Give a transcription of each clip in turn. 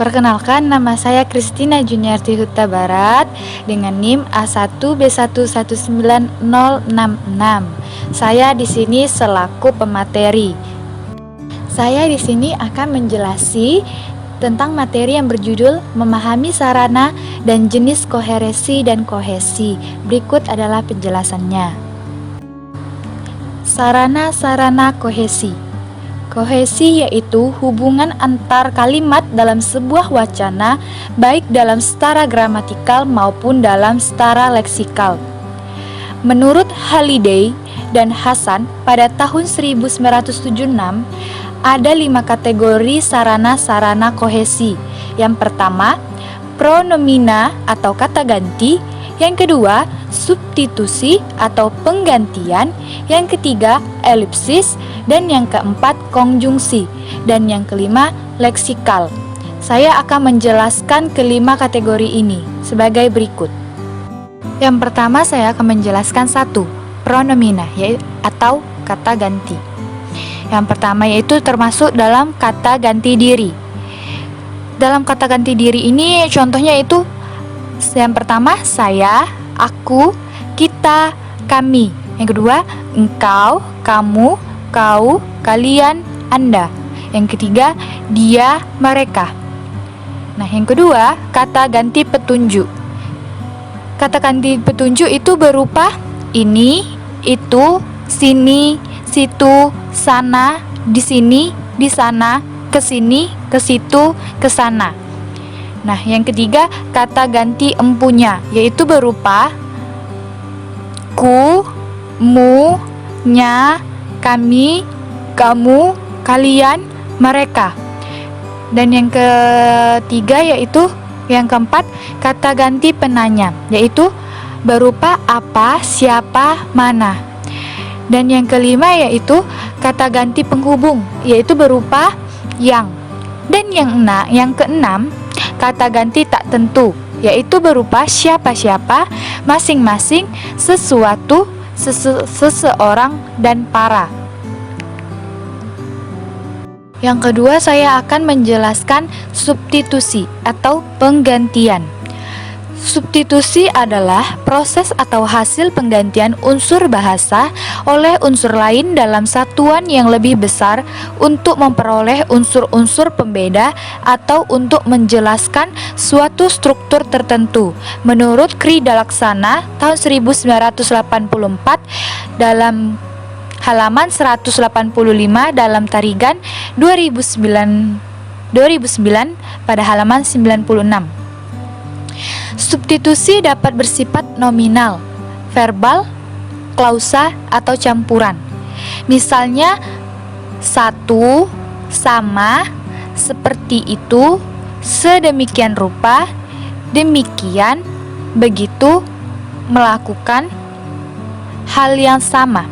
Perkenalkan, nama saya Kristina Juniarti Huta Barat dengan NIM A1B119066. Saya di sini selaku pemateri. Saya di sini akan menjelasi tentang materi yang berjudul memahami sarana dan jenis koherensi dan kohesi. Berikut adalah penjelasannya. Sarana-sarana kohesi. Kohesi yaitu hubungan antar kalimat dalam sebuah wacana, baik dalam setara gramatikal maupun dalam setara leksikal. Menurut Halliday dan Hasan pada tahun 1976, ada 5 kategori sarana-sarana kohesi. Yang pertama, pronomina atau kata ganti. Yang kedua, substitusi atau penggantian. Yang ketiga, elipsis. Dan yang keempat, konjungsi. Dan yang kelima, leksikal. Saya akan menjelaskan kelima kategori ini sebagai berikut. Yang pertama, saya akan menjelaskan satu, pronomina atau kata ganti. Yang pertama yaitu termasuk dalam kata ganti diri. Dalam kata ganti diri ini contohnya itu yang pertama, saya, aku, kita, kami. Yang kedua, engkau, kamu, kau, kalian, Anda. Yang ketiga, dia, mereka. Nah, yang kedua, kata ganti petunjuk. Kata ganti petunjuk itu berupa ini, itu, sini, situ, sana, di sini, di sana, ke sini, ke situ, ke sana. Nah, yang ketiga, kata ganti empunya, yaitu berupa ku, mu, nya, kami, kamu, kalian, mereka. Dan yang ketiga yaitu yang keempat, kata ganti penanya, yaitu berupa apa, siapa, mana. Dan yang kelima yaitu kata ganti penghubung, yaitu berupa yang. Dan yang keenam, kata ganti tak tentu, yaitu berupa siapa-siapa, masing-masing, sesuatu, seseorang, dan para. Yang kedua, saya akan menjelaskan substitusi atau penggantian. Substitusi adalah proses atau hasil penggantian unsur bahasa oleh unsur lain dalam satuan yang lebih besar untuk memperoleh unsur-unsur pembeda atau untuk menjelaskan suatu struktur tertentu. Menurut Kri Dalaksana tahun 1984 dalam halaman 185 dalam Tarigan 2009 pada halaman 96. Substitusi dapat bersifat nominal, verbal, klausa, atau campuran. Misalnya, satu, sama, seperti itu, sedemikian rupa, demikian, begitu, melakukan hal yang sama.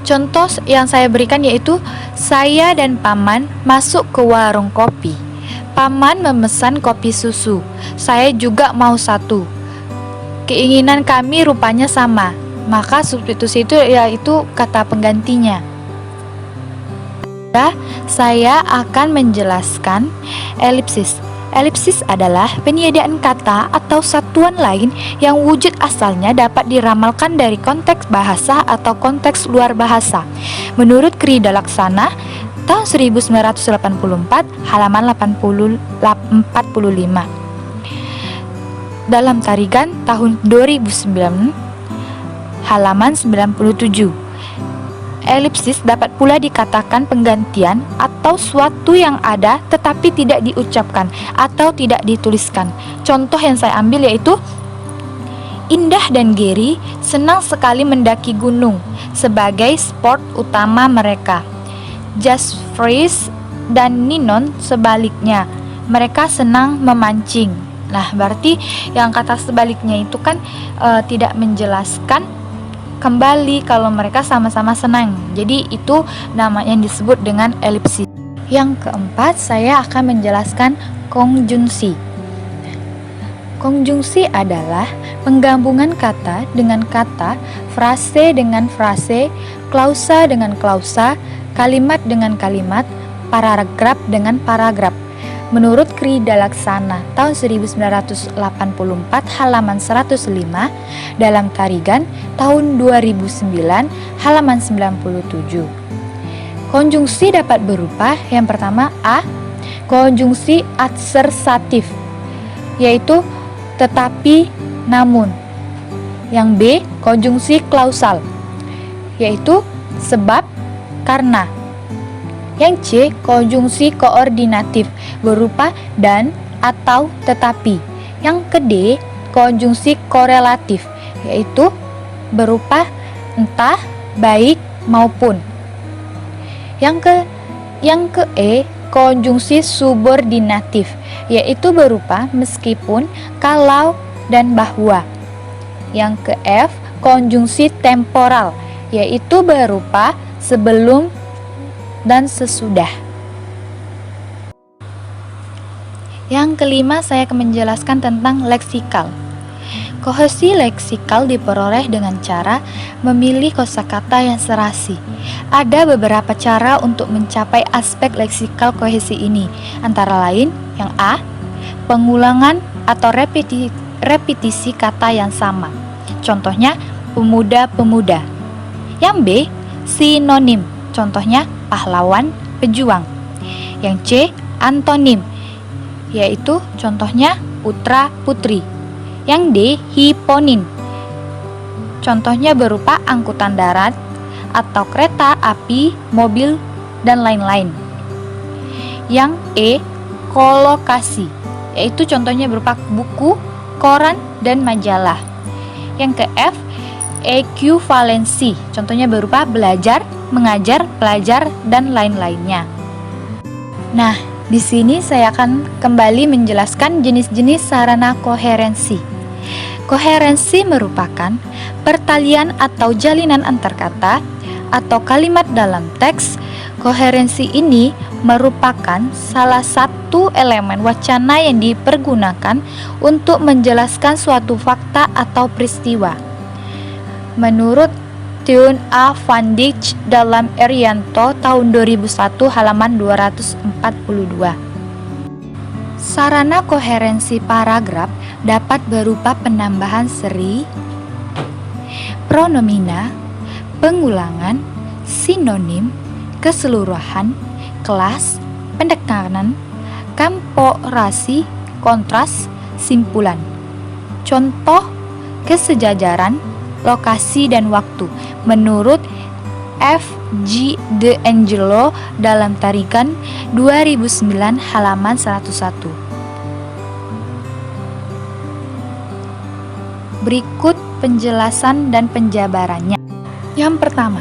Contoh yang saya berikan yaitu, saya dan Paman masuk ke warung kopi. Paman memesan kopi susu. Saya juga mau satu. Keinginan kami rupanya sama. Maka substitusi itu yaitu kata penggantinya. Saya akan menjelaskan elipsis. Elipsis adalah penyediaan kata atau satuan lain yang wujud asalnya dapat diramalkan dari konteks bahasa atau konteks luar bahasa. Menurut Kri Dalaksana tahun 1984 halaman 45. Dalam Tarigan tahun 2009 halaman 97. Elipsis dapat pula dikatakan penggantian atau suatu yang ada tetapi tidak diucapkan atau tidak dituliskan. Contoh yang saya ambil yaitu, Indah dan Gary senang sekali mendaki gunung sebagai sport utama mereka. Jasfries dan Ninon sebaliknya, mereka senang memancing. Nah, berarti yang kata sebaliknya itu kan tidak menjelaskan kembali kalau mereka sama-sama senang. Jadi itu namanya yang disebut dengan elipsis. Yang keempat, saya akan menjelaskan konjungsi. Konjungsi adalah penggabungan kata dengan kata, frase dengan frase, klausa dengan klausa, kalimat dengan kalimat, paragraf dengan paragraf. Menurut Krida Laksana tahun 1984 halaman 105, dalam Tarigan tahun 2009 halaman 97. Konjungsi dapat berupa yang pertama A. Konjungsi adsersatif, yaitu tetapi, namun. Yang B. Konjungsi klausal, yaitu sebab, karena. Yang C. Konjungsi koordinatif berupa dan, atau, tetapi. Yang ke D. Konjungsi korelatif, yaitu berupa entah, baik, maupun. Yang ke E. Konjungsi subordinatif, yaitu berupa meskipun, kalau, dan bahwa. Yang ke F. Konjungsi temporal, yaitu berupa sebelum dan sesudah. Yang kelima, saya akan menjelaskan tentang leksikal. Kohesi leksikal diperoleh dengan cara memilih kosakata yang serasi. Ada beberapa cara untuk mencapai aspek leksikal kohesi ini, antara lain yang A. Pengulangan atau repetisi kata yang sama. Contohnya pemuda-pemuda. Yang B. Sinonim. Contohnya pahlawan, pejuang. Yang C. Antonim, yaitu contohnya putra-putri. Yang D. Hiponim, contohnya berupa angkutan darat atau kereta api, mobil, dan lain-lain. Yang E. Kolokasi, yaitu contohnya berupa buku, koran, dan majalah. Yang ke F. Ekuivalensi, contohnya berupa belajar, mengajar, pelajar, dan lain-lainnya. Nah, di sini saya akan kembali menjelaskan jenis-jenis sarana koherensi. Koherensi merupakan pertalian atau jalinan antar kata atau kalimat dalam teks. Koherensi ini merupakan salah satu elemen wacana yang dipergunakan untuk menjelaskan suatu fakta atau peristiwa. Menurut Teun A. Van Dijk dalam Erianto tahun 2001 halaman 242. Sarana koherensi paragraf dapat berupa penambahan seri, pronomina, pengulangan, sinonim, keseluruhan, kelas, pendekanan, komparasi, kontras, simpulan. Contoh kesejajaran, lokasi, dan waktu menurut F. G. De Angelo dalam Tarigan 2009 halaman 101. Berikut penjelasan dan penjabarannya. Yang pertama,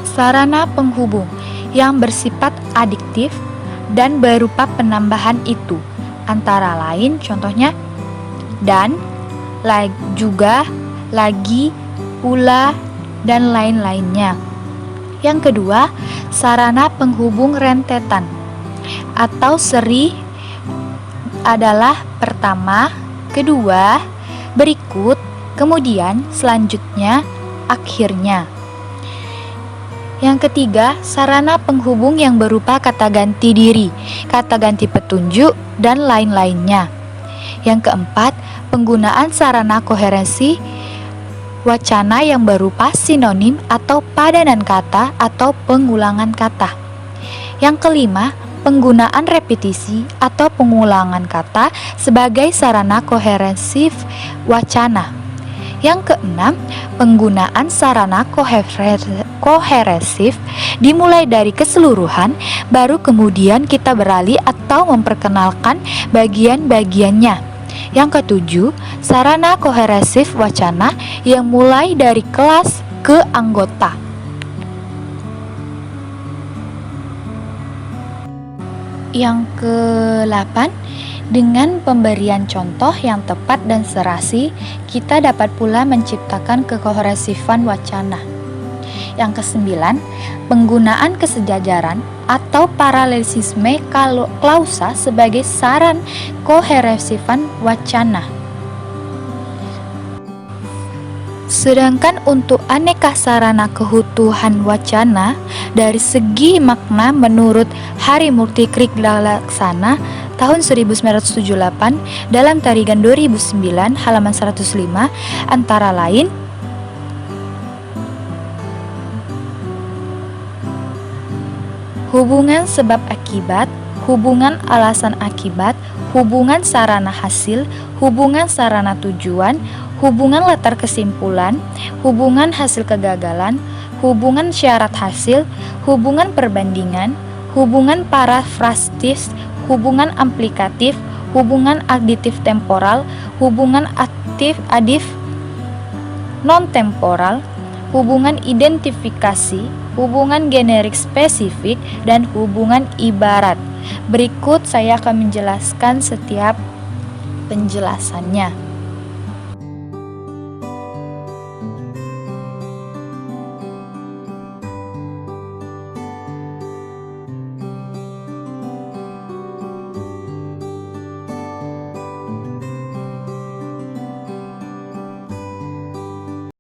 sarana penghubung yang bersifat adiktif dan berupa penambahan itu, antara lain contohnya dan, juga, lagi, pula, dan lain-lainnya. Yang kedua, sarana penghubung rentetan atau seri adalah pertama, kedua, berikut, kemudian, selanjutnya, akhirnya. Yang ketiga, sarana penghubung yang berupa kata ganti diri, kata ganti petunjuk, dan lain-lainnya. Yang keempat, penggunaan sarana koherensi wacana yang berupa sinonim atau padanan kata atau pengulangan kata. Yang kelima, penggunaan repetisi atau pengulangan kata sebagai sarana koherensif wacana. Yang keenam, penggunaan sarana koherensif dimulai dari keseluruhan, baru kemudian kita beralih atau memperkenalkan bagian-bagiannya. Yang ketujuh, sarana koherensif wacana yang mulai dari kelas ke anggota. Yang ke-8, dengan pemberian contoh yang tepat dan serasi, kita dapat pula menciptakan kekoherensifan wacana. Yang ke-9, penggunaan kesejajaran atau paralelisme klausa sebagai saran koherensifan wacana. Sedangkan untuk aneka sarana keutuhan wacana dari segi makna menurut Harimurti Krida Laksana tahun 1978 dalam Tarigan 2009 halaman 105 antara lain hubungan sebab akibat, hubungan alasan akibat, hubungan sarana hasil, hubungan sarana tujuan, hubungan latar kesimpulan, hubungan hasil kegagalan, hubungan syarat hasil, hubungan perbandingan, hubungan parafrastis, hubungan aplikatif, hubungan aditif temporal, hubungan adif non-temporal, hubungan identifikasi, hubungan generik spesifik, dan hubungan ibarat. Berikut saya akan menjelaskan setiap penjelasannya.